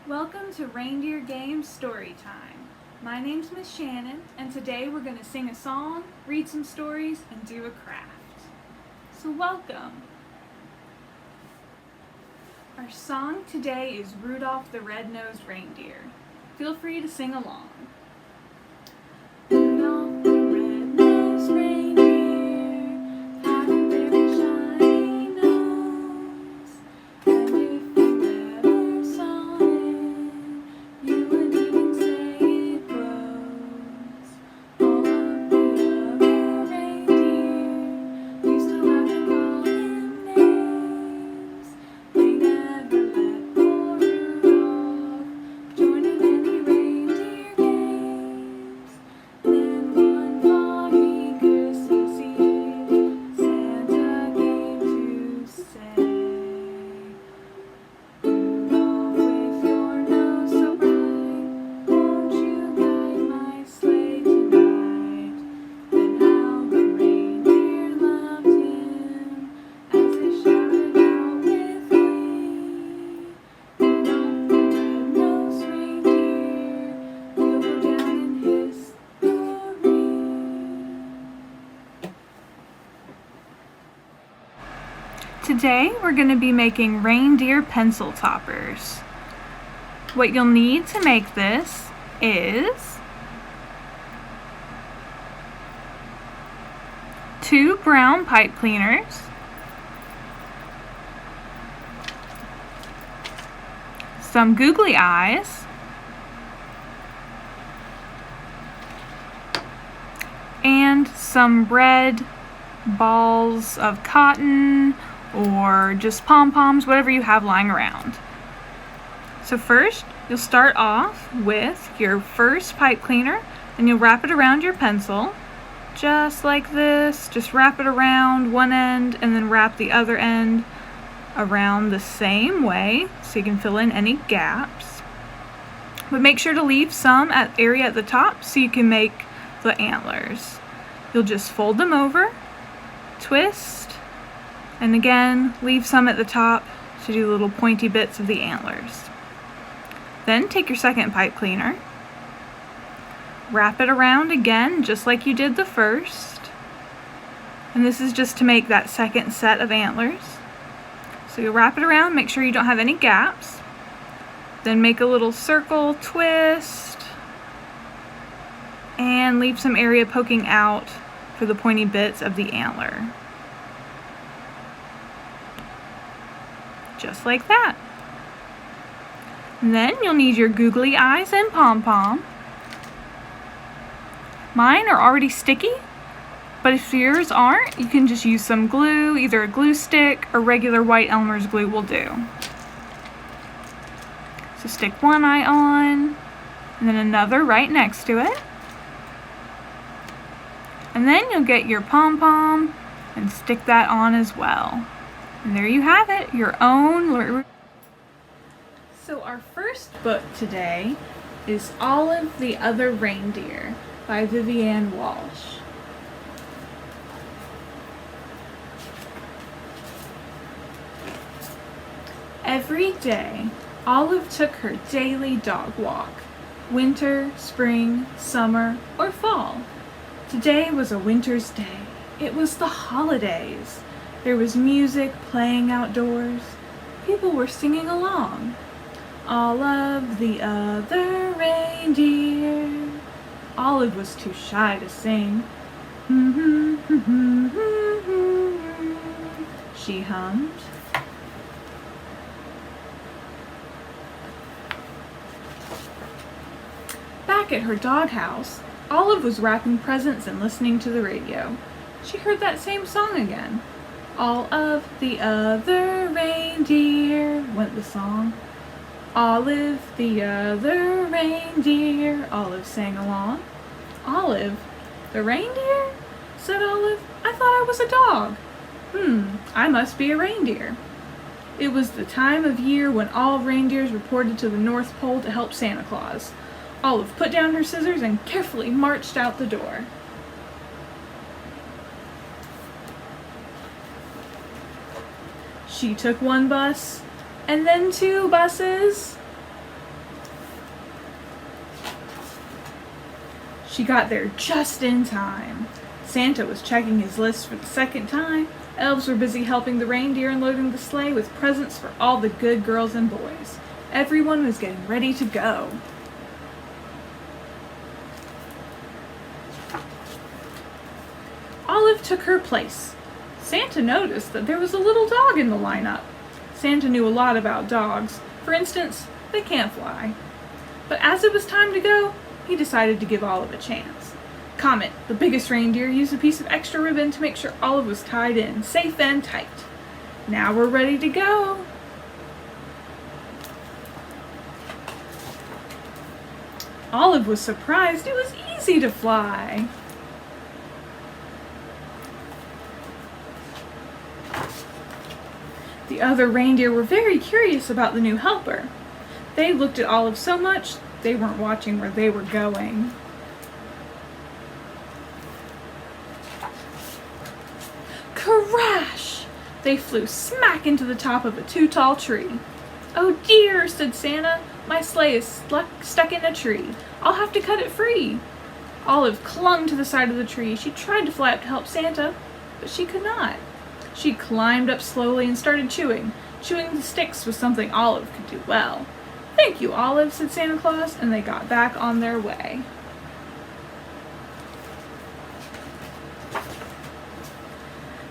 Welcome to Reindeer Games Storytime. My name's Miss Shannon, and today we're going to sing a song, read some stories, and do a craft. So welcome! Our song today is Rudolph the Red-Nosed Reindeer. Feel free to sing along. Rudolph the red-nosed reindeer had a very shiny nose, and if you ever saw him, you would even say it glows. All of the other reindeer used to laugh and call him names. They never let poor Rudolph join in any reindeer games. Then one foggy Christmas Eve, Santa came to say, Rudolph, with your nose so bright, won't you guide my sleigh tonight? Then how the reindeer loved him as they shouted out with glee. Rudolph the red-nosed reindeer will go down in history. Today we're going to be making reindeer pencil toppers. What you'll need to make this is 2 brown pipe cleaners, some googly eyes, and some red balls of cotton or just pom-poms, whatever you have lying around. So first, you'll start off with your first pipe cleaner and you'll wrap it around your pencil, just like this. Just wrap it around one end and then wrap the other end around the same way so you can fill in any gaps. But make sure to leave some area at the top so you can make the antlers. You'll just fold them over, twist, and again leave some at the top to do little pointy bits of the antlers. Then take your second pipe cleaner, wrap it around again just like you did the first, and this is just to make that second set of antlers. So you'll wrap it around, make sure you don't have any gaps, then make a little circle, twist, and leave some area poking out for the pointy bits of the antler. Just like that. And then you'll need your googly eyes and pom-pom. Mine are already sticky, but if yours aren't, you can just use some glue, either a glue stick or regular white Elmer's glue will do. So stick one eye on, and then another right next to it. And then you'll get your pom-pom and stick that on as well. And there you have it, your own. So our first book today is Olive the Other Reindeer by Vivienne Walsh. Every day, Olive took her daily dog walk, winter, spring, summer, or fall. Today was a winter's day. It was the holidays. There was music playing outdoors. People were singing along. Olive the other reindeer. Olive was too shy to sing. She hummed. Back at her doghouse, Olive was wrapping presents and listening to the radio. She heard that same song again. All of the other reindeer, went the song. Olive the other reindeer, Olive sang along. Olive, the reindeer? Said Olive. I thought I was a dog. I must be a reindeer. It was the time of year when all reindeers reported to the North Pole to help Santa Claus. Olive put down her scissors and carefully marched out the door. She took one bus, and then 2 buses, She got there just in time. Santa was checking his list for the second time. Elves were busy helping the reindeer and loading the sleigh with presents for all the good girls and boys. Everyone was getting ready to go. Olive took her place. Santa noticed that there was a little dog in the lineup. Santa knew a lot about dogs. For instance, they can't fly. But as it was time to go, he decided to give Olive a chance. Comet, the biggest reindeer, used a piece of extra ribbon to make sure Olive was tied in, safe and tight. Now we're ready to go. Olive was surprised. It was easy to fly. The other reindeer were very curious about the new helper. They looked at Olive so much, they weren't watching where they were going. Crash! They flew smack into the top of a too-tall tree. "Oh dear," said Santa, "my sleigh is stuck in a tree. I'll have to cut it free." Olive clung to the side of the tree. She tried to fly up to help Santa, but she could not. She climbed up slowly and started chewing. Chewing the sticks was something Olive could do well. "Thank you, Olive," said Santa Claus, and they got back on their way.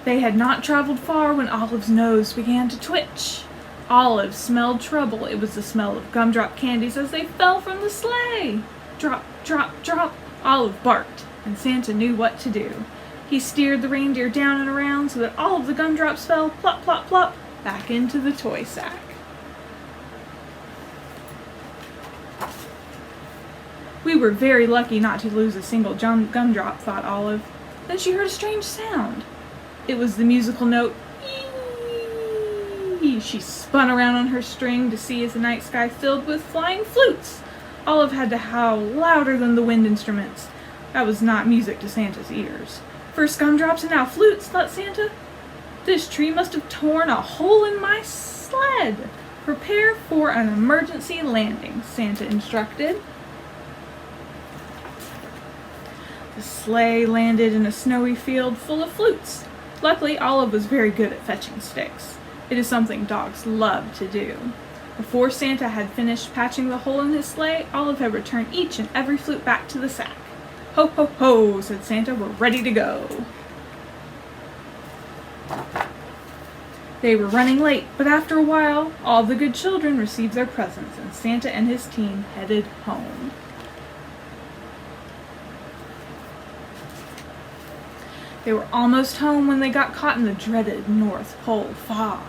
They had not traveled far when Olive's nose began to twitch. Olive smelled trouble. It was the smell of gumdrop candies as they fell from the sleigh. Drop, drop, drop. Olive barked, and Santa knew what to do. He steered the reindeer down and around so that all of the gumdrops fell, plop, plop, plop, back into the toy sack. We were very lucky not to lose a single gumdrop, thought Olive. Then she heard a strange sound. It was the musical note, ee. She spun around on her string to see as the night sky filled with flying flutes. Olive had to howl louder than the wind instruments. That was not music to Santa's ears. First gumdrops and now flutes, thought Santa. This tree must have torn a hole in my sled. Prepare for an emergency landing, Santa instructed. The sleigh landed in a snowy field full of flutes. Luckily, Olive was very good at fetching sticks. It is something dogs love to do. Before Santa had finished patching the hole in his sleigh, Olive had returned each and every flute back to the sack. "Ho, ho, ho," said Santa, "we're ready to go." They were running late, but after a while, all the good children received their presents, and Santa and his team headed home. They were almost home when they got caught in the dreaded North Pole fog.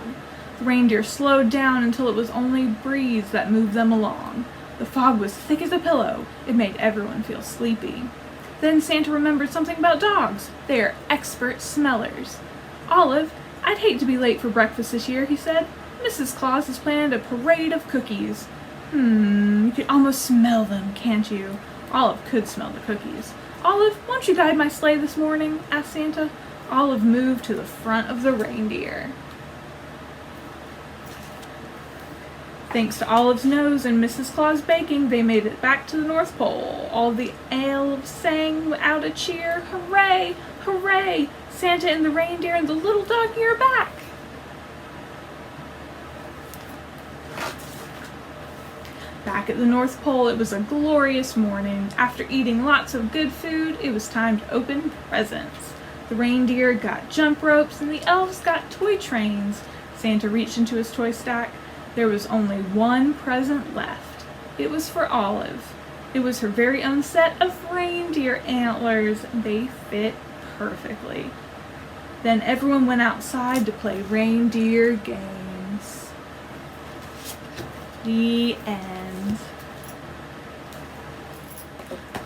The reindeer slowed down until it was only breeze that moved them along. The fog was thick as a pillow. It made everyone feel sleepy. Then Santa remembered something about dogs. They are expert smellers. "Olive, I'd hate to be late for breakfast this year," he said. "Mrs. Claus has planned a parade of cookies." You can almost smell them, can't you? Olive could smell the cookies. "Olive, won't you guide my sleigh this morning?" asked Santa. Olive moved to the front of the reindeer. Thanks to Olive's nose and Mrs. Claus' baking, they made it back to the North Pole. All the elves sang out a cheer. "Hooray! Hooray! Santa and the reindeer and the little doggy are back!" Back at the North Pole, it was a glorious morning. After eating lots of good food, it was time to open presents. The reindeer got jump ropes and the elves got toy trains. Santa reached into his toy stack. There was only one present left. It was for Olive. It was her very own set of reindeer antlers. They fit perfectly. Then everyone went outside to play reindeer games. The end.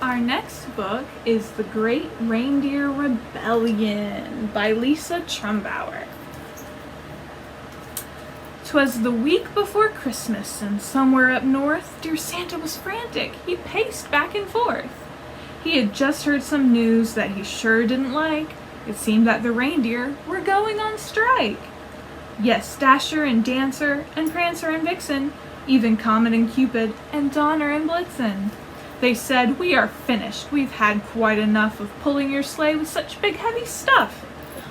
Our next book is The Great Reindeer Rebellion by Lisa Trumbauer. 'Twas the week before Christmas, and somewhere up north, dear Santa was frantic. He paced back and forth. He had just heard some news that he sure didn't like. It seemed that the reindeer were going on strike. Yes, Dasher and Dancer and Prancer and Vixen, even Comet and Cupid and Donner and Blitzen. They said, "We are finished. We've had quite enough of pulling your sleigh with such big heavy stuff.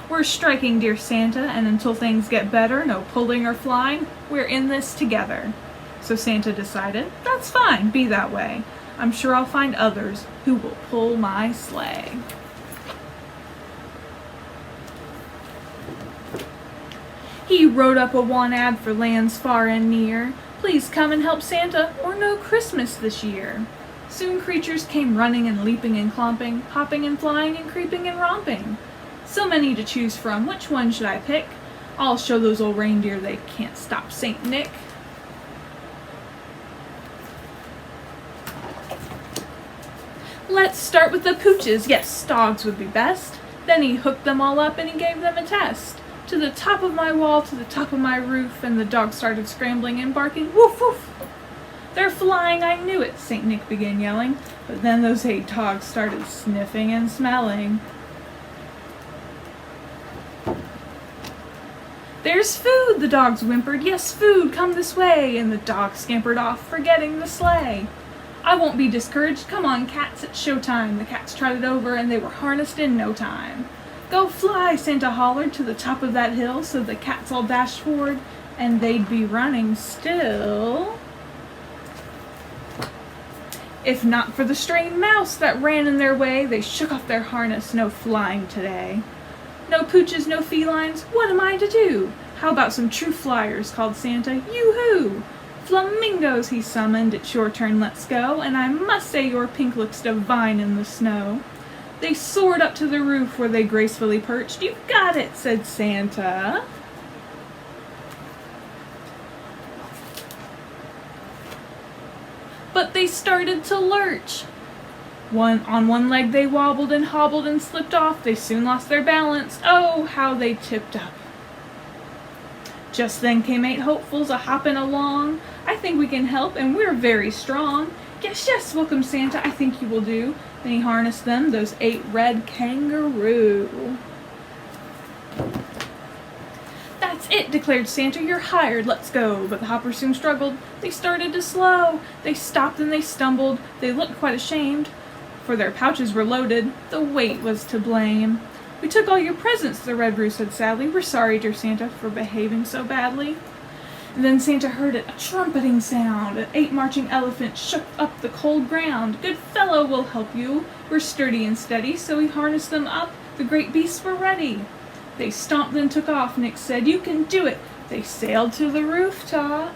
We're striking, dear Santa, and until things get better, no pulling or flying, we're in this together." So Santa decided, "That's fine, be that way. I'm sure I'll find others who will pull my sleigh." He wrote up a want ad for lands far and near. Please come and help Santa, or no Christmas this year. Soon creatures came running and leaping and clomping, hopping and flying and creeping and romping. So many to choose from, which one should I pick? I'll show those old reindeer they can't stop Saint Nick. Let's start with the pooches, yes, dogs would be best. Then he hooked them all up and he gave them a test. To the top of my wall, to the top of my roof, and the dogs started scrambling and barking, woof woof. They're flying, I knew it, Saint Nick began yelling, but then those 8 dogs started sniffing and smelling. There's food, the dogs whimpered, yes, food, come this way, and the dogs scampered off, forgetting the sleigh. I won't be discouraged, come on cats, it's showtime. The cats trotted over and they were harnessed in no time. Go fly, Santa hollered, to the top of that hill, so the cats all dashed forward, and they'd be running still if not for the straying mouse that ran in their way. They shook off their harness, no flying today. No pooches, no felines, what am I to do? How about some true flyers, called Santa, yoo-hoo! Flamingos, he summoned, it's your turn, let's go, and I must say your pink looks divine in the snow. They soared up to the roof where they gracefully perched. You've got it, said Santa. But they started to lurch. On one leg they wobbled and hobbled and slipped off. They soon lost their balance. Oh, how they tipped up. Just then came 8 hopefuls a-hopping along. I think we can help, and we're very strong. Yes, yes, welcome Santa, I think you will do. Then he harnessed them, those 8 red kangaroo. That's it, declared Santa, you're hired, let's go. But the hoppers soon struggled, they started to slow. They stopped and they stumbled, they looked quite ashamed, for their pouches were loaded, the weight was to blame. We took all your presents, the Red Roo said sadly. We're sorry, dear Santa, for behaving so badly. And then Santa heard it, a trumpeting sound. An 8 marching elephants shook up the cold ground. Good fellow, we'll help you. We're sturdy and steady, so he harnessed them up. The great beasts were ready. They stomped and took off. Nick said, you can do it. They sailed to the rooftop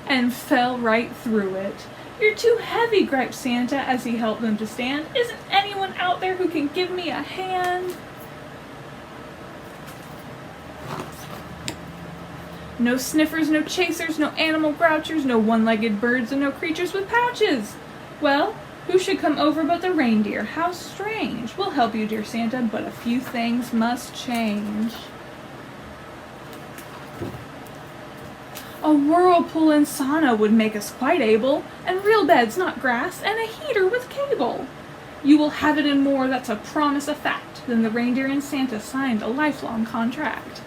and fell right through it. You're too heavy, griped Santa as he helped them to stand. Isn't anyone out there who can give me a hand? No sniffers, no chasers, no animal grouchers, no one-legged birds, and no creatures with pouches. Well, who should come over but the reindeer? How strange. We'll help you, dear Santa, but a few things must change. A whirlpool and sauna would make us quite able, and real beds, not grass, and a heater with cable. You will have it and more, that's a promise, a fact. Then the reindeer and Santa signed a lifelong contract.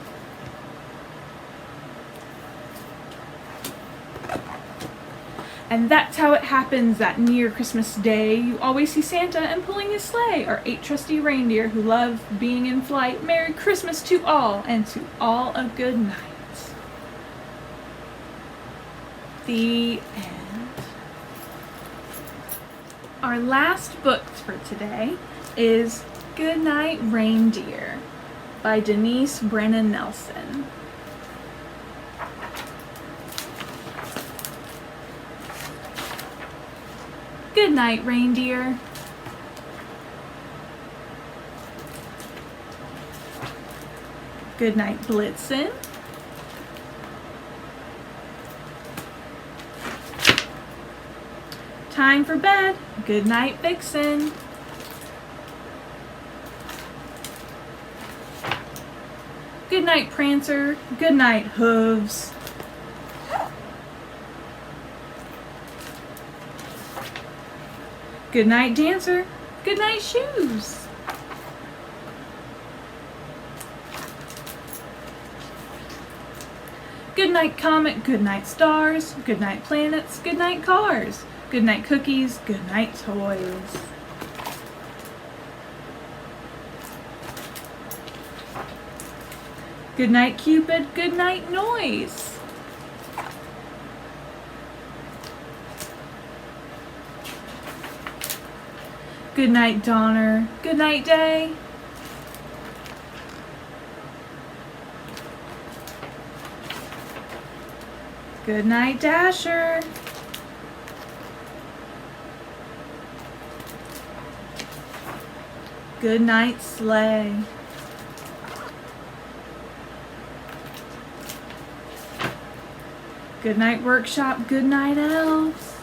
And that's how it happens that near Christmas Day. You always see Santa and pulling his sleigh, our 8 trusty reindeer who love being in flight. Merry Christmas to all, and to all a good night. The end. Our last book for today is Good Night Reindeer by Denise Brennan Nelson. Good night, reindeer. Good night, Blitzen. Time for bed. Good night, Vixen. Good night, Prancer. Good night, Hooves. Good night, Dancer. Good night, Shoes. Good night comet, good night stars, good night planets, good night cars, good night cookies, good night toys. Good night Cupid, good night noise. Good night Donner, good night day. Good night Dasher. Good night Sleigh. Good night Workshop, good night Elves.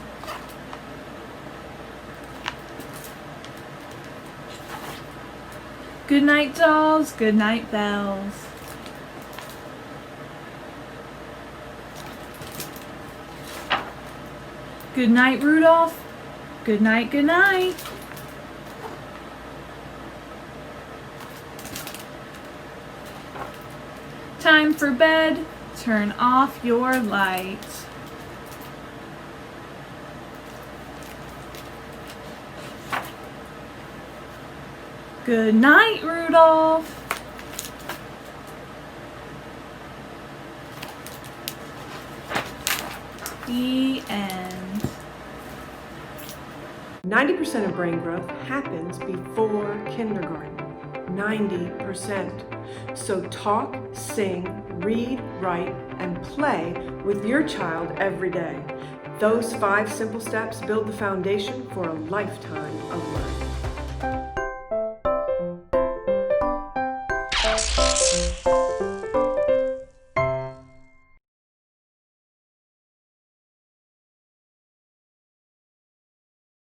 Good night Dolls, good night Bells. Good night Rudolph, good night, good night. Time for bed, turn off your lights. Good night, Rudolph. The end. 90% of brain growth happens before kindergarten. 90%. So talk, sing, read, write, and play with your child every day. Those 5 simple steps build the foundation for a lifetime of learning.